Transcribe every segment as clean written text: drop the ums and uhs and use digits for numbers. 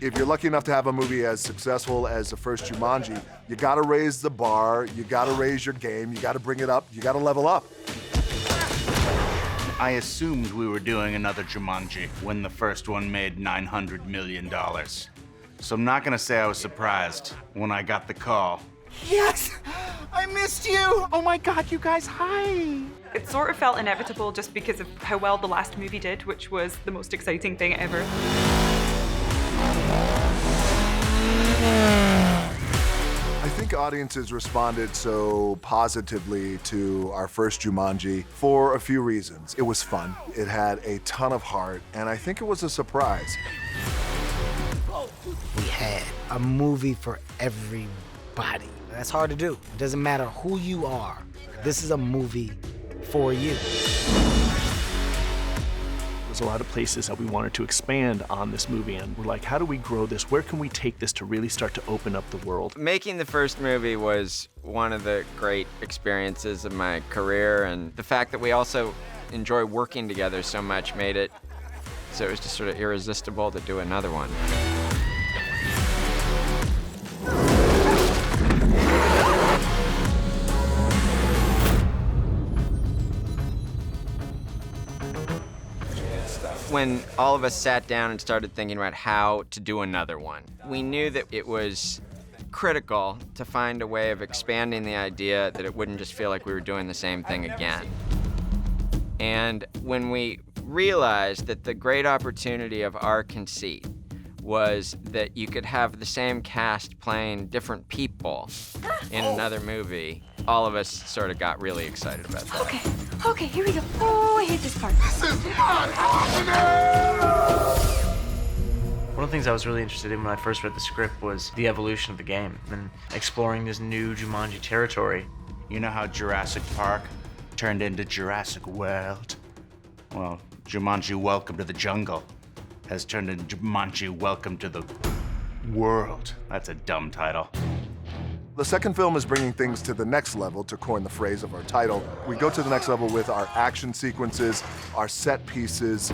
If you're lucky enough to have a movie as successful as the first Jumanji, you gotta raise the bar, you gotta raise your game, you gotta bring it up, you gotta level up. I assumed we were doing another Jumanji when the first one made $900 million. So I'm not gonna say I was surprised when I got the call. Yes! I missed you! Oh my God, you guys, hi! It sort of felt inevitable just because of how well the last movie did, which was the most exciting thing ever. I think audiences responded so positively to our first Jumanji for a few reasons. It was fun, it had a ton of heart, and I think it was a surprise. We had a movie for everybody. That's hard to do. It doesn't matter who you are. This is a movie for you. There's a lot of places that we wanted to expand on this movie, and we're like, how do we grow this? Where can we take this to really start to open up the world? Making the first movie was one of the great experiences of my career, and the fact that we also enjoy working together so much made it so it was just sort of irresistible to do another one. When all of us sat down and started thinking about how to do another one, we knew that it was critical to find a way of expanding the idea that it wouldn't just feel like we were doing the same thing again. And when we realized that the great opportunity of our conceit was that you could have the same cast playing different people in another movie, all of us sort of got really excited about that. Okay, here we go. Oh, I hate this part. This is my One of the things I was really interested in when I first read the script was the evolution of the game and exploring this new Jumanji territory. You know how Jurassic Park turned into Jurassic World? Well, Jumanji Welcome to the Jungle has turned into Jumanji Welcome to the World. That's a dumb title. The second film is bringing things to the next level, to coin the phrase of our title. We go to the next level with our action sequences, our set pieces,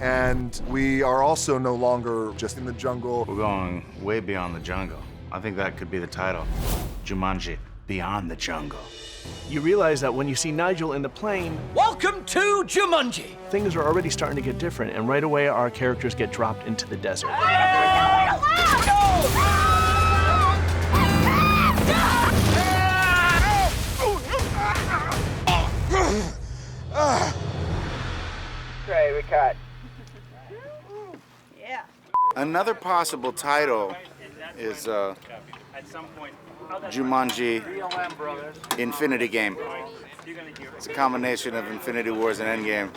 and we are also no longer just in the jungle. We're going way beyond the jungle. I think that could be the title. Jumanji, Beyond the Jungle. You realize that when you see Nigel in the plane, Welcome to Jumanji! things are already starting to get different, and right away our characters get dropped into the desert. Great, we cut. Yeah. Another possible title is Jumanji Infinity Game. It's a combination of Infinity Wars and Endgame.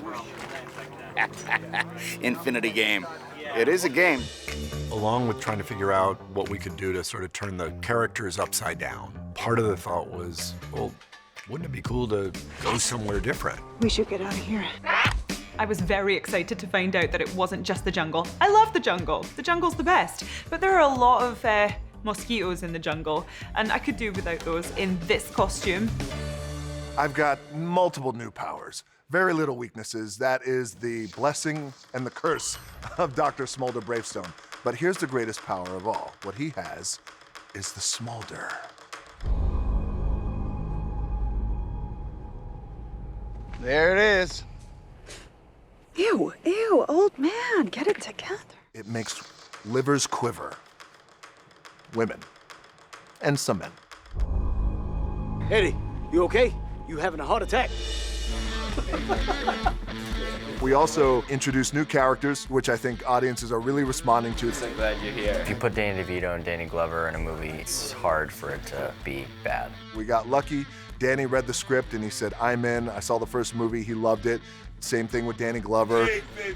Infinity Game. It is a game. Along with trying to figure out what we could do to sort of turn the characters upside down, part of the thought was, well, wouldn't it be cool to go somewhere different? We should get out of here. I was very excited to find out that it wasn't just the jungle. I love the jungle. The jungle's the best. But there are a lot of mosquitoes in the jungle, and I could do without those in this costume. I've got multiple new powers, very little weaknesses. That is the blessing and the curse of Dr. Smolder Bravestone. But here's the greatest power of all. What he has is the smolder. There it is. Ew, old man, get it together. It makes livers quiver. Women. And some men. Eddie, you okay? You having a heart attack? We also introduced new characters, which I think audiences are really responding to. So glad you're here. If you put Danny DeVito and Danny Glover in a movie, it's hard for it to be bad. We got lucky. Danny read the script and he said, I'm in. I saw the first movie, he loved it. Same thing with Danny Glover.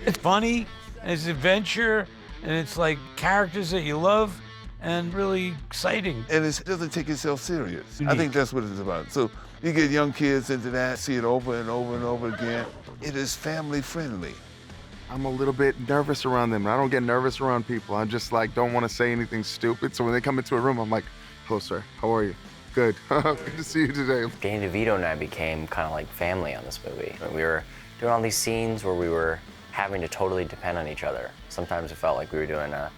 It's funny, and it's adventure, and it's like characters that you love, and really exciting. And it doesn't take itself serious. I think that's what it's about. So you get young kids into that, see it over and over and over again. It is family friendly. I'm a little bit nervous around them. I don't get nervous around people. I just like don't want to say anything stupid. So when they come into a room, I'm like, hello, sir. How are you? Good. Good to see you today. Danny DeVito and I became kind of like family on this movie. We were doing all these scenes where we were having to totally depend on each other. Sometimes it felt like we were doing a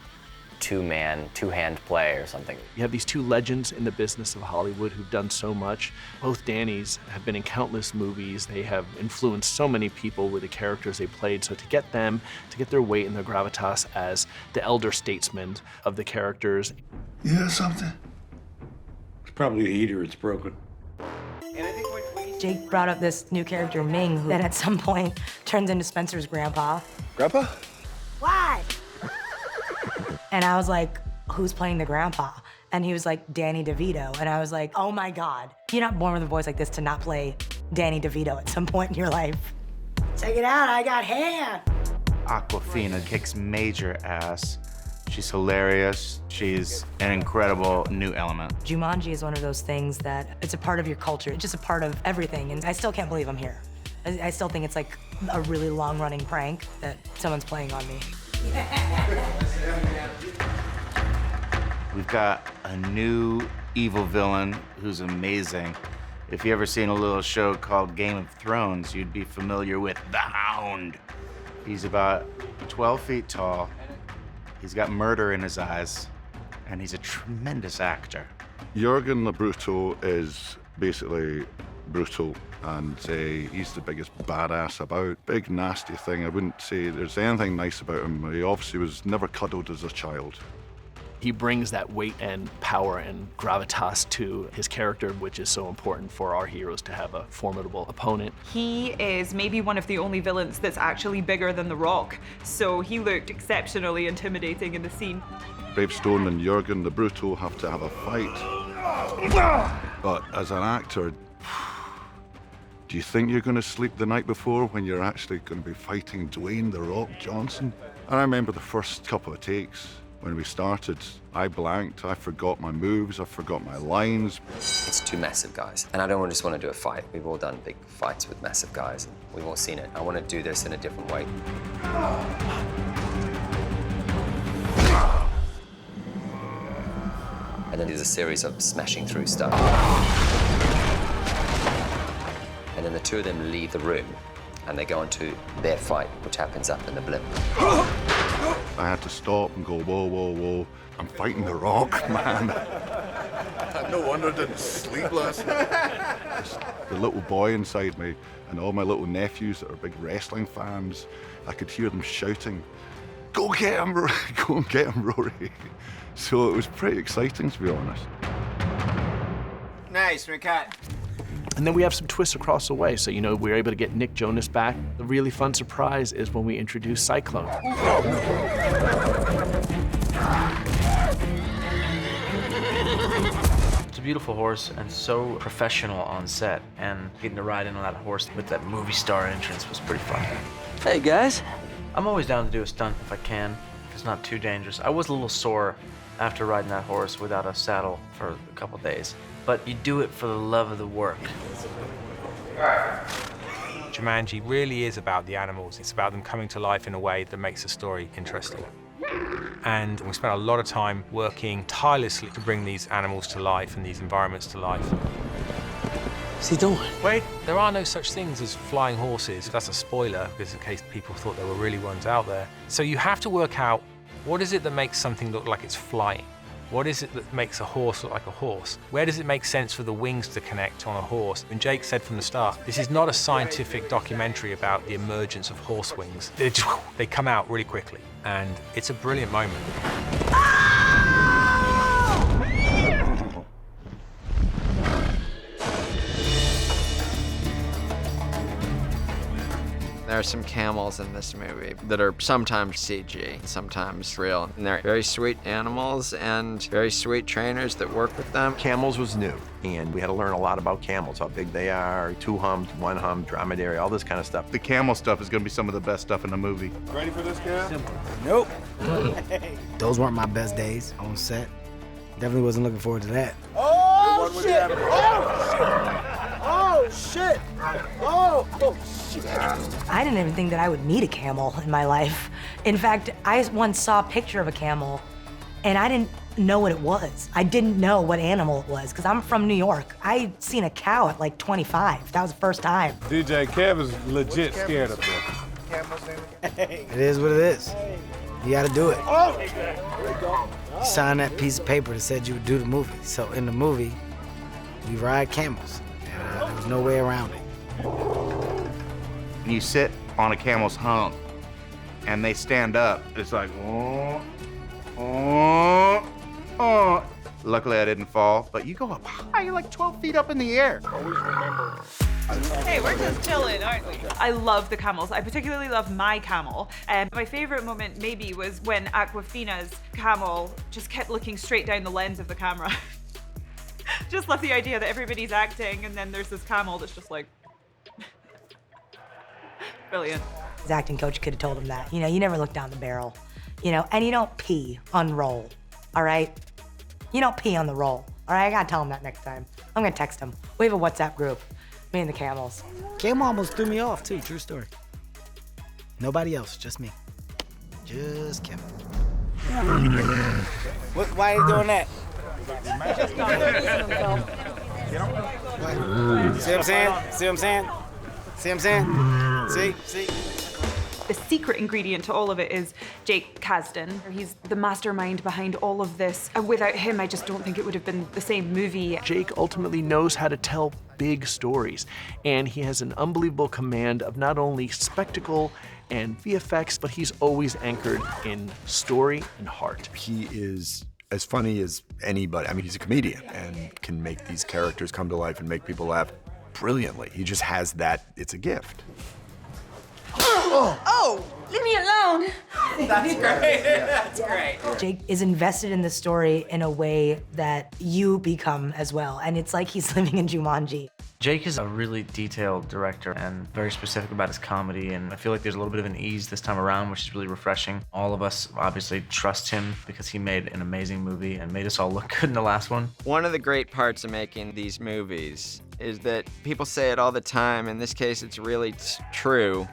two-man, two-hand play or something. You have these two legends in the business of Hollywood who've done so much. Both Dannys have been in countless movies. They have influenced so many people with the characters they played. So to get them, to get their weight and their gravitas as the elder statesmen of the characters. You hear something? It's probably a heater, it's broken. Jake brought up this new character, Ming, who that at some point turns into Spencer's grandpa. Grandpa? Why? And I was like, who's playing the grandpa? And he was like, Danny DeVito. And I was like, oh my God. You're not born with a voice like this to not play Danny DeVito at some point in your life. Check it out, I got hair. Awkwafina kicks major ass. She's hilarious. She's an incredible new element. Jumanji is one of those things that it's a part of your culture. It's just a part of everything. And I still can't believe I'm here. I still think it's like a really long-running prank that someone's playing on me. We've got a new evil villain who's amazing. If you ever seen a little show called Game of Thrones, you'd be familiar with the Hound. He's about 12 feet tall. He's got murder in his eyes, and he's a tremendous actor. Jurgen the Brutal is basically brutal, and he's the biggest badass about. Big, nasty thing. I wouldn't say there's anything nice about him. He obviously was never cuddled as a child. He brings that weight and power and gravitas to his character, which is so important for our heroes to have a formidable opponent. He is maybe one of the only villains that's actually bigger than The Rock, so he looked exceptionally intimidating in the scene. Bravestone and Jurgen the Brutal have to have a fight. But as an actor, do you think you're going to sleep the night before when you're actually going to be fighting Dwayne "The Rock" Johnson? I remember the first couple of takes. When we started, I blanked, I forgot my moves, I forgot my lines. It's two massive guys, and I don't just want to do a fight. We've all done big fights with massive guys. We've all seen it. I want to do this in a different way. And then there's a series of smashing through stuff. And then the two of them leave the room, and they go on to their fight, which happens up in the blimp. I had to stop and go, whoa, whoa, whoa. I'm fighting The Rock, man. No wonder I didn't sleep last night. The little boy inside me and all my little nephews that are big wrestling fans, I could hear them shouting, go get him, Rory. Go and get him, Rory. So it was pretty exciting, to be honest. Nice, we cut. And then we have some twists across the way. So, we're able to get Nick Jonas back. The really fun surprise is when we introduce Cyclone. It's a beautiful horse and so professional on set. And getting to ride in on that horse with that movie star entrance was pretty fun. Hey, guys. I'm always down to do a stunt if I can, if it's not too dangerous. I was a little sore after riding that horse without a saddle for a couple days. But you do it for the love of the work. Jumanji really is about the animals. It's about them coming to life in a way that makes the story interesting. And we spent a lot of time working tirelessly to bring these animals to life and these environments to life. What's he doing? Wait, there are no such things as flying horses. That's a spoiler, because in case people thought there were really ones out there. So you have to work out, what is it that makes something look like it's flying? What is it that makes a horse look like a horse? Where does it make sense for the wings to connect on a horse? And Jake said from the start, this is not a scientific documentary about the emergence of horse wings. They come out really quickly, and it's a brilliant moment. There are some camels in this movie that are sometimes CG, sometimes real. And they're very sweet animals and very sweet trainers that work with them. Camels was new, and we had to learn a lot about camels, how big they are, 2 humps, 1 hump, dromedary, all this kind of stuff. The camel stuff is going to be some of the best stuff in the movie. Ready for this, Karen? Nope. Those weren't my best days on set. Definitely wasn't looking forward to that. Oh, shit! Oh, shit! Oh, shit! I didn't even think that I would meet a camel in my life. In fact, I once saw a picture of a camel, and I didn't know what it was. I didn't know what animal it was, because I'm from New York. I'd seen a cow at like 25. That was the first time. DJ Kev is legit scared up there. It is what it is. You gotta do it. You signed that piece of paper that said you would do the movie. So in the movie, we ride camels. There was no way around it. You sit on a camel's hump, and they stand up. It's like, oh, oh, oh. Luckily, I didn't fall, but you go up high, you're like 12 feet up in the air. Always remember. Hey, we're just chilling, aren't we? I love the camels. I particularly love my camel. My favorite moment maybe was when Aquafina's camel just kept looking straight down the lens of the camera. Just love the idea that everybody's acting and then there's this camel that's just like, brilliant. His acting coach could have told him that. You know, you never look down the barrel, you know, and you don't pee on roll, all right? You don't pee on the roll, all right? I gotta tell him that next time. I'm gonna text him. We have a WhatsApp group, me and the camels. Camel almost threw me off too, true story. Nobody else, just me. Just Kim. Why are you doing that? See what I'm saying? See what I'm saying? See what I'm saying? See? The secret ingredient to all of it is Jake Kasdan. He's the mastermind behind all of this. And without him, I just don't think it would have been the same movie. Jake ultimately knows how to tell big stories, and he has an unbelievable command of not only spectacle and VFX, but he's always anchored in story and heart. He is as funny as anybody. I mean, he's a comedian and can make these characters come to life and make people laugh brilliantly. He just has that, it's a gift. Oh, leave me alone. That's great. That's great. Jake is invested in the story in a way that you become as well. And it's like he's living in Jumanji. Jake is a really detailed director and very specific about his comedy, and I feel like there's a little bit of an ease this time around, which is really refreshing. All of us obviously trust him because he made an amazing movie and made us all look good in the last one. One of the great parts of making these movies is that people say it all the time. In this case, it's really true.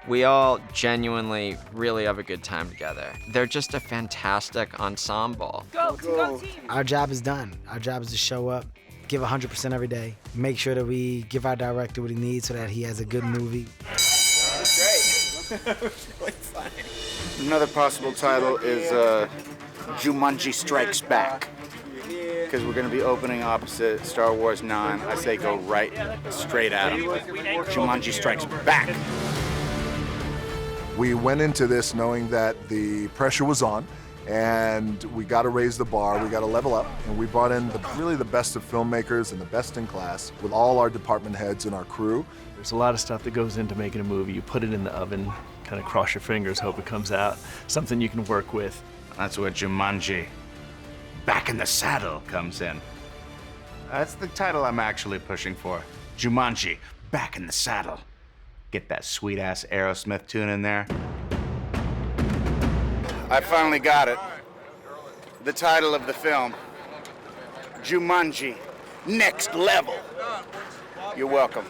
We all genuinely really have a good time together. They're just a fantastic ensemble. Go team! Our job is done. Our job is to show up, give 100% every day, make sure that we give our director what he needs so that he has a good movie. That's great. Really fun. Another possible title is Jumanji Strikes Back. Because we're going to be opening opposite Star Wars 9. I say go right straight at him. Jumanji Strikes Back. We went into this knowing that the pressure was on and we got to raise the bar, we got to level up, and we brought in really the best of filmmakers and the best in class with all our department heads and our crew. There's a lot of stuff that goes into making a movie. You put it in the oven, kind of cross your fingers, hope it comes out, something you can work with. That's where Jumanji, Back in the Saddle, comes in. That's the title I'm actually pushing for. Jumanji, Back in the Saddle. Get that sweet-ass Aerosmith tune in there. I finally got it. The title of the film, Jumanji, Next Level. You're welcome.